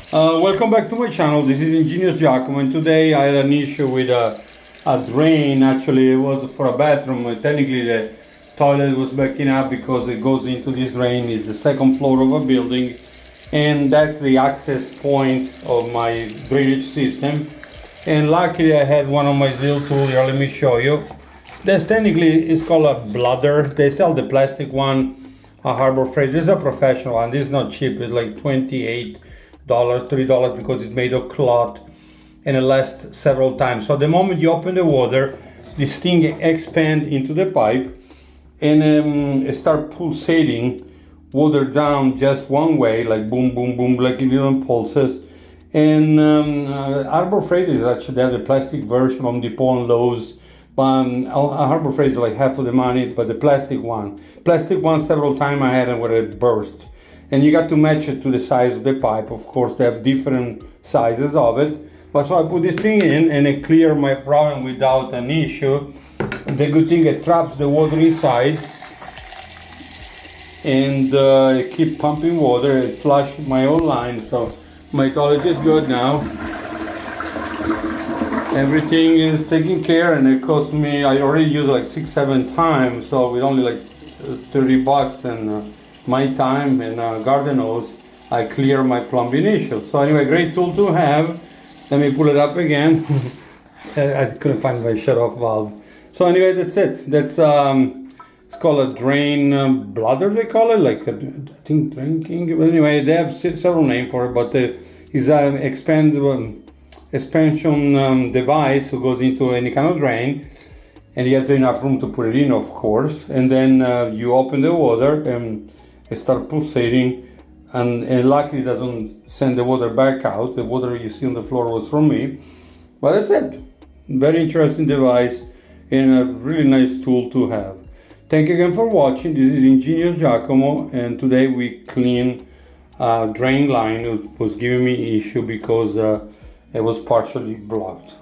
Welcome back to my channel. This is Ingenious Giacomo, and today I had an issue with a drain. Actually, it was for a bathroom. Technically, the toilet was backing up because it goes into this drain. It's the second floor of a building, and that's the access point of my drainage system. And luckily, I had one of my little tools here. Let me show you. That's technically, it's called a Bladder. They sell the plastic one, a Harbor Freight. This is a professional one. This is not cheap. It's like $28, $30 because it's made of cloth and it lasts several times. So the moment you open the water, this thing expands into the pipe and it start pulsating water down just one way, like boom, boom, boom, like in little pulses. And Harbor Freight is actually, they have the plastic version on Depot and Lowe's. Harbor Freight is like half of the money, but the plastic one several times I had it where it burst. And you got to match it to the size of the pipe. Of course, they have different sizes of it. But so I put this thing in and it cleared my problem without an issue. The good thing, it traps the water inside and it keep pumping water. It flushed my own line, so my toilet is good now. Everything is taken care, and it cost me, I already used like 6-7 times, so with only like $30 and my time and garden hose, I clear my plumbing issue. So anyway, great tool to have. Let me pull it up again. I couldn't find my shut-off valve. So anyway, that's it. That's it's called a drain bladder, they call it, like I think drinking. Anyway, they have several names for it, but it's an expansion device who goes into any kind of drain, and you have enough room to put it in, of course. And then you open the water and it starts pulsating, and luckily it doesn't send the water back out. The water you see on the floor was from me, but that's it. Very interesting device and a really nice tool to have. Thank you again for watching. This is Ingenious Giacomo, and today we clean drain line. It was giving me issue because it was partially blocked.